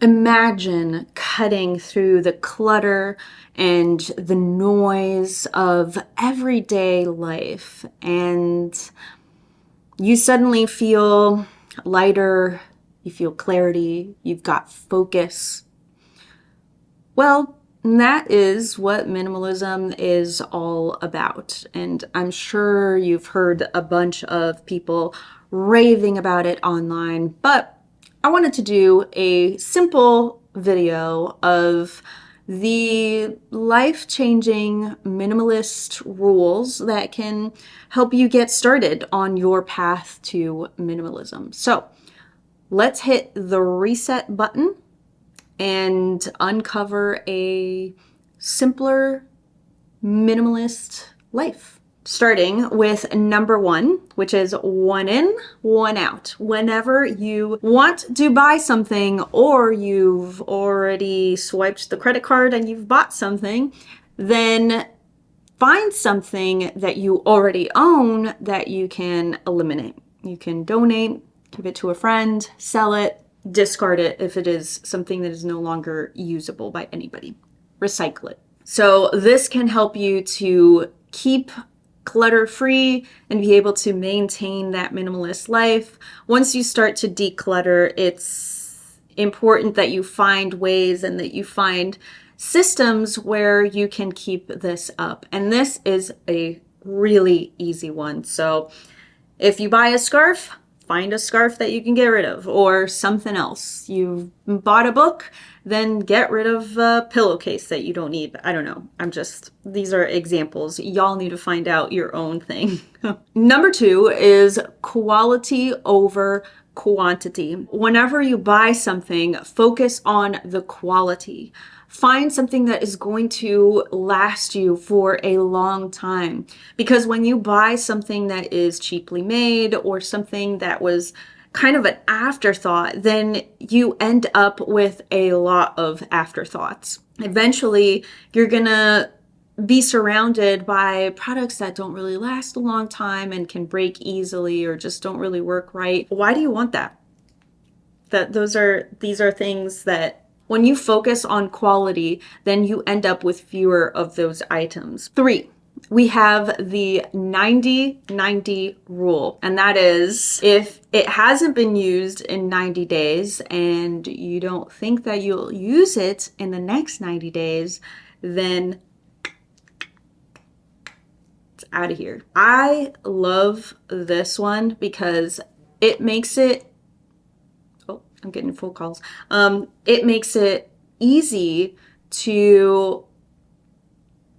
Imagine cutting through the clutter and the noise of everyday life, and you suddenly feel lighter, you feel clarity, you've got focus. Well, that is what minimalism is all about. And I'm sure you've heard a bunch of people raving about it online, but I wanted to do a simple video of the life-changing minimalist rules that can help you get started on your path to minimalism. So let's hit the reset button and uncover a simpler, minimalist life. Starting with number one, which is one in, one out. Whenever you want to buy something or you've already swiped the credit card and you've bought something, then find something that you already own that you can eliminate. You can donate, give it to a friend, sell it, discard it if it is something that is no longer usable by anybody. Recycle it. So this can help you to keep clutter-free and be able to maintain that minimalist life. Once you start to declutter, it's important that you find ways and that you find systems where you can keep this up. And this is a really easy one. So if you buy a scarf, find a scarf that you can get rid of, or something else. You bought a book, then get rid of a pillowcase that you don't need. I don't know. These are examples. Y'all need to find out your own thing. Number two is quality over quantity. Whenever you buy something, focus on the quality. Find something that is going to last you for a long time. Because when you buy something that is cheaply made or something that was kind of an afterthought, then you end up with a lot of afterthoughts. Eventually, you're gonna be surrounded by products that don't really last a long time and can break easily or just don't really work right. Why do you want that? These are things that when you focus on quality, then you end up with fewer of those items. Three, we have the 90-90 rule. And that is, if it hasn't been used in 90 days and you don't think that you'll use it in the next 90 days, then it's out of here. I love this one because it makes it, I'm getting full calls. It makes it easy to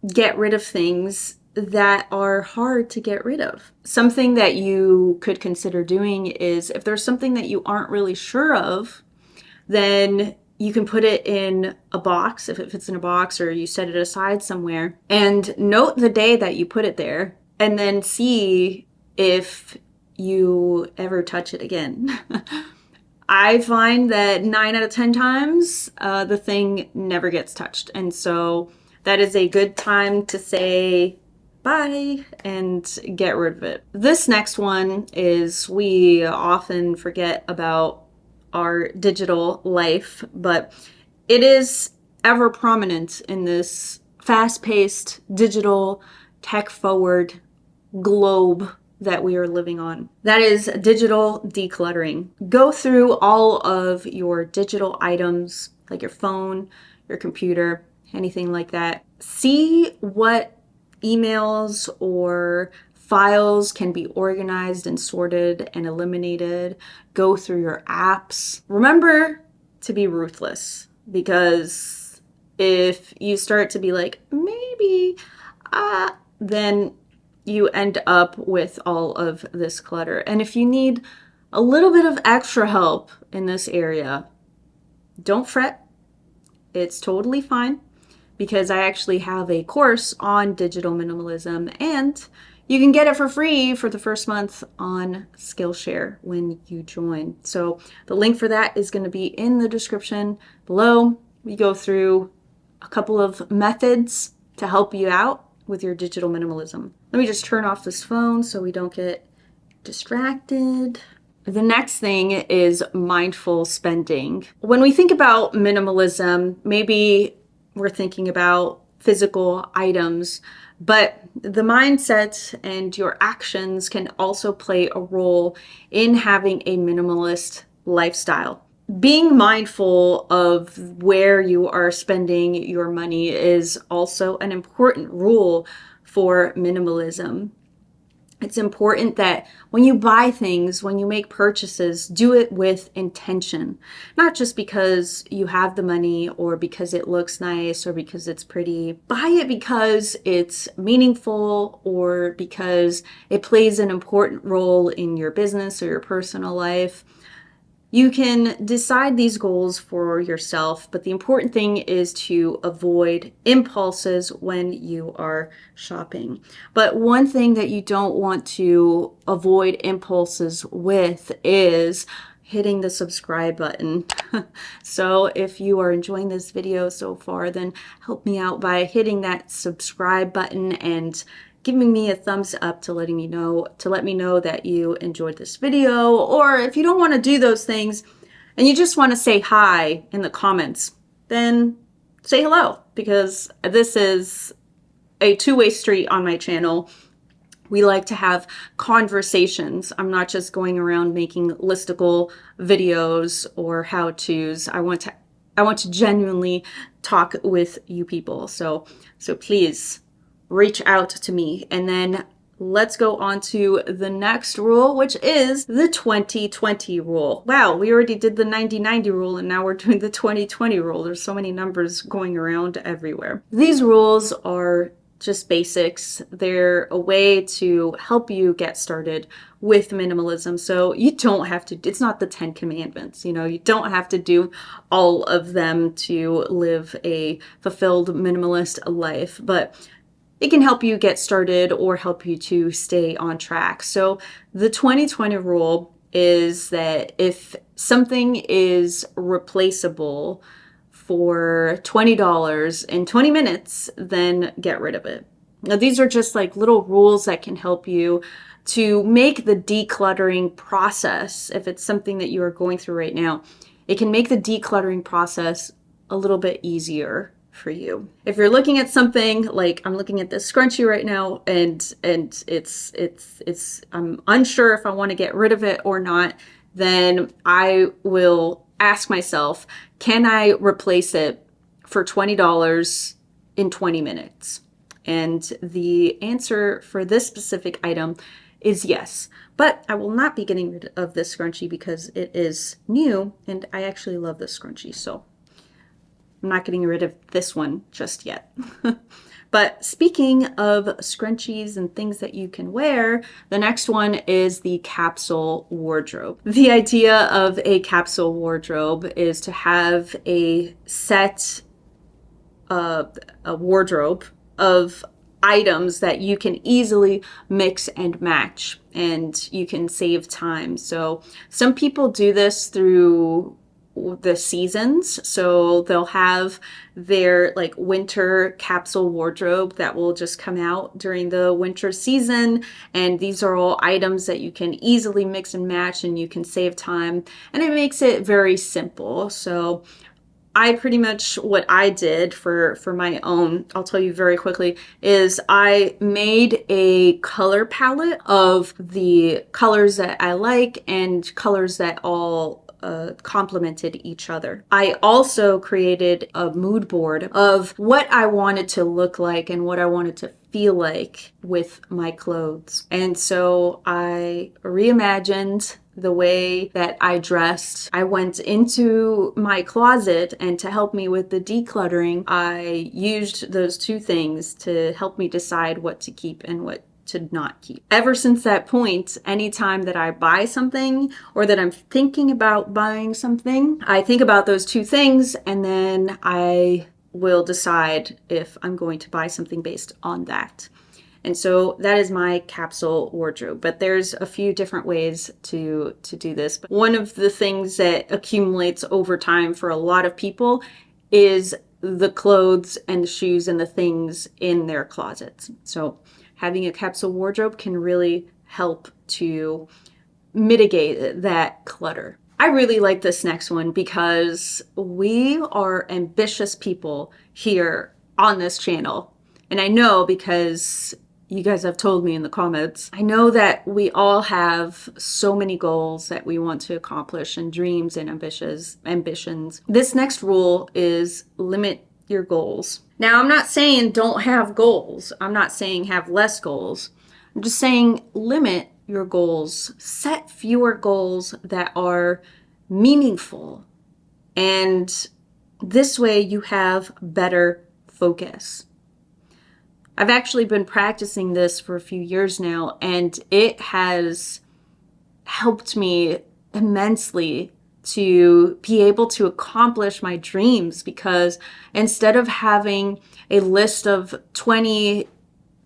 get rid of things that are hard to get rid of. Something that you could consider doing is if there's something that you aren't really sure of, then you can put it in a box, if it fits in a box, or you set it aside somewhere, and note the day that you put it there, and then see if you ever touch it again. I find that 9 out of 10 times, the thing never gets touched. And so that is a good time to say bye and get rid of it. This next one is, we often forget about our digital life, but it is ever prominent in this fast-paced, digital, tech-forward globe that we are living on. That is digital decluttering. Go through all of your digital items, like your phone, your computer, anything like that. See what emails or files can be organized and sorted and eliminated. Go through your apps. Remember to be ruthless, because if you start to be like, maybe, then you end up with all of this clutter. And if you need a little bit of extra help in this area, don't fret. It's totally fine, because I actually have a course on digital minimalism, and you can get it for free for the first month on Skillshare when you join. So the link for that is going to be in the description below. We go through a couple of methods to help you out with your digital minimalism. Let me just turn off this phone so we don't get distracted. The next thing is mindful spending. When we think about minimalism, maybe we're thinking about physical items, but the mindset and your actions can also play a role in having a minimalist lifestyle. Being mindful of where you are spending your money is also an important rule for minimalism. It's important that when you buy things, when you make purchases, do it with intention. Not just because you have the money or because it looks nice or because it's pretty. Buy it because it's meaningful or because it plays an important role in your business or your personal life. You can decide these goals for yourself, but the important thing is to avoid impulses when you are shopping. But one thing that you don't want to avoid impulses with is hitting the subscribe button. So if you are enjoying this video so far, then help me out by hitting that subscribe button and giving me a thumbs up to let me know that you enjoyed this video. Or if you don't want to do those things and you just want to say hi in the comments, then say hello, because this is a two-way street on my channel. We like to have conversations. I'm not just going around making listicle videos or how-tos. I want to genuinely talk with you people. So please reach out to me. And then let's go on to the next rule, which is the 2020 rule. Wow, we already did the 90-90 rule and now we're doing the 2020 rule. There's so many numbers going around everywhere. These rules are just basics. They're a way to help you get started with minimalism. So you don't have to, it's not the 10 commandments, you don't have to do all of them to live a fulfilled minimalist life, but it can help you get started or help you to stay on track. So the 2020 rule is that if something is replaceable for $20 in 20 minutes, then get rid of it. Now, these are just like little rules that can help you to make the decluttering process, if it's something that you are going through right now, it can make the decluttering process a little bit easier for you. If you're looking at something like I'm looking at this scrunchie right now and it's I'm unsure if I want to get rid of it or not, then I will ask myself, can I replace it for $20 in 20 minutes? And the answer for this specific item is yes. But I will not be getting rid of this scrunchie because it is new and I actually love this scrunchie. So I'm not getting rid of this one just yet. But speaking of scrunchies and things that you can wear, the next one is the capsule wardrobe. The idea of a capsule wardrobe is to have a set, a wardrobe of items that you can easily mix and match and you can save time. So some people do this through the seasons. So they'll have their like winter capsule wardrobe that will just come out during the winter season. And these are all items that you can easily mix and match and you can save time. And it makes it very simple. So I pretty much, what I did for my own, I'll tell you very quickly, is I made a color palette of the colors that I like and colors that all complemented each other. I also created a mood board of what I wanted to look like and what I wanted to feel like with my clothes. And so I reimagined the way that I dressed. I went into my closet, and to help me with the decluttering, I used those two things to help me decide what to keep and what to not keep. Ever since that point, anytime that I buy something or that I'm thinking about buying something, I think about those two things and then I will decide if I'm going to buy something based on that. And so that is my capsule wardrobe. But there's a few different ways to do this. But one of the things that accumulates over time for a lot of people is the clothes and the shoes and the things in their closets. So having a capsule wardrobe can really help to mitigate that clutter. I really like this next one because we are ambitious people here on this channel. And I know because you guys have told me in the comments, I know that we all have so many goals that we want to accomplish and dreams and ambitions. This next rule is limit your goals. Now, I'm not saying don't have goals. I'm not saying have less goals. I'm just saying limit your goals. Set fewer goals that are meaningful. And this way you have better focus. I've actually been practicing this for a few years now, and it has helped me immensely to be able to accomplish my dreams, because instead of having a list of 20,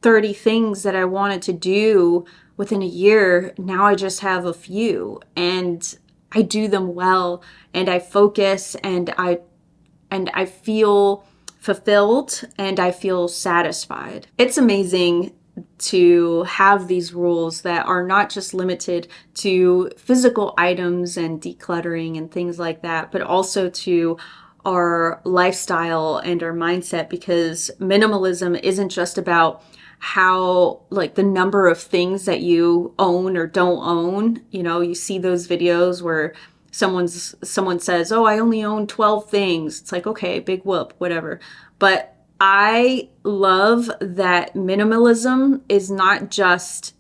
30 things that I wanted to do within a year, now I just have a few, and I do them well, and I focus, and I feel fulfilled, and I feel satisfied. It's amazing to have these rules that are not just limited to physical items and decluttering and things like that, but also to our lifestyle and our mindset, because minimalism isn't just about how, like, the number of things that you own or don't own. You know, you see those videos where someone says, "Oh, I only own 12 things." It's like, okay, big whoop, whatever. But I love that minimalism is not just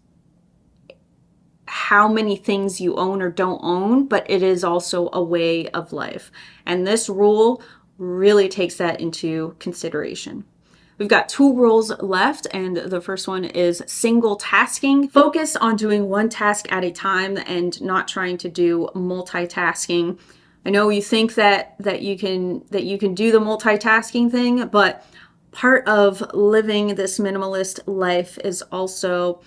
how many things you own or don't own, but it is also a way of life. And this rule really takes that into consideration. We've got 2 rules left, and the first one is single tasking. Focus on doing one task at a time and not trying to do multitasking. I know you think that you can do the multitasking thing, but part of living this minimalist life is also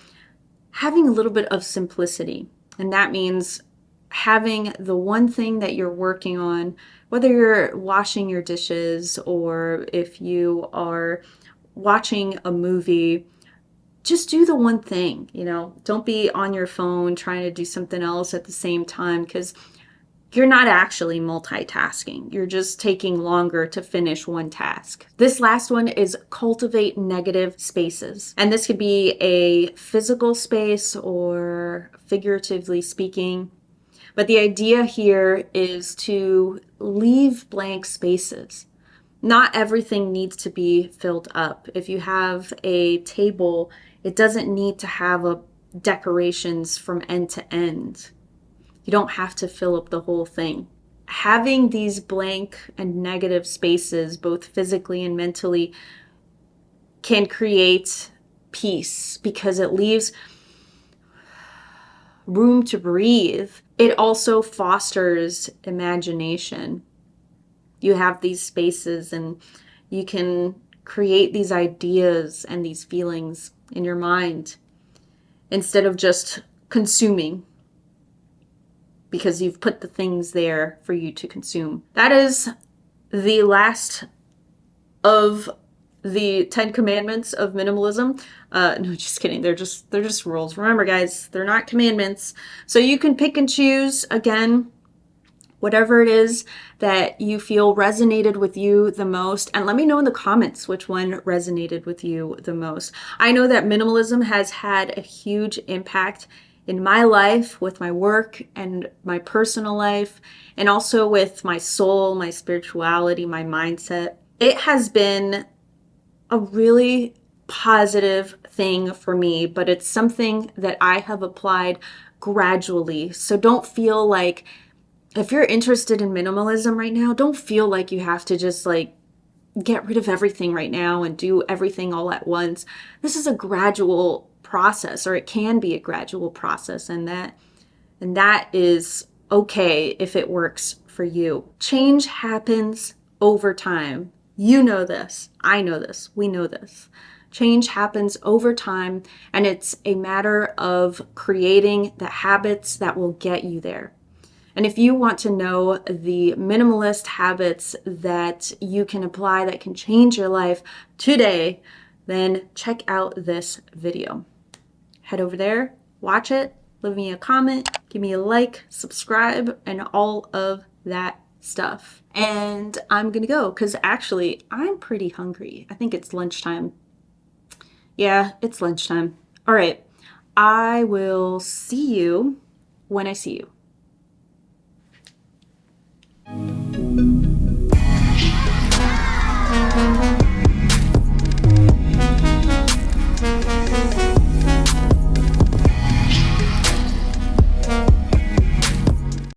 having a little bit of simplicity. And that means having the one thing that you're working on, whether you're washing your dishes or if you are watching a movie, just do the one thing, you know. Don't be on your phone trying to do something else at the same time, because you're not actually multitasking. You're just taking longer to finish one task. This last one is cultivate negative spaces. And this could be a physical space or figuratively speaking. But the idea here is to leave blank spaces. Not everything needs to be filled up. If you have a table, it doesn't need to have decorations from end to end. You don't have to fill up the whole thing. Having these blank and negative spaces, both physically and mentally, can create peace because it leaves room to breathe. It also fosters imagination. You have these spaces and you can create these ideas and these feelings in your mind instead of just consuming, because you've put the things there for you to consume. That is the last of the 10 commandments of minimalism. No, just kidding. They're just rules. Remember, guys, they're not commandments. So you can pick and choose, again, whatever it is that you feel resonated with you the most. And let me know in the comments which one resonated with you the most. I know that minimalism has had a huge impact in my life, with my work and my personal life, and also with my soul, my spirituality, my mindset. It has been a really positive thing for me, but it's something that I have applied gradually. So don't feel like, if you're interested in minimalism right now, don't feel like you have to just like get rid of everything right now and do everything all at once. This is a gradual process, or it can be a gradual process, and that is okay if it works for you. Change happens over time. You know this. I know this. We know this. Change happens over time, and it's a matter of creating the habits that will get you there. And if you want to know the minimalist habits that you can apply that can change your life today, then check out this video. Head over there, watch it, leave me a comment, Give me a like, subscribe, and all of that stuff. And I'm gonna go because actually I'm pretty hungry. I think it's lunchtime. Yeah, it's lunchtime. All right. I will see you when I see you.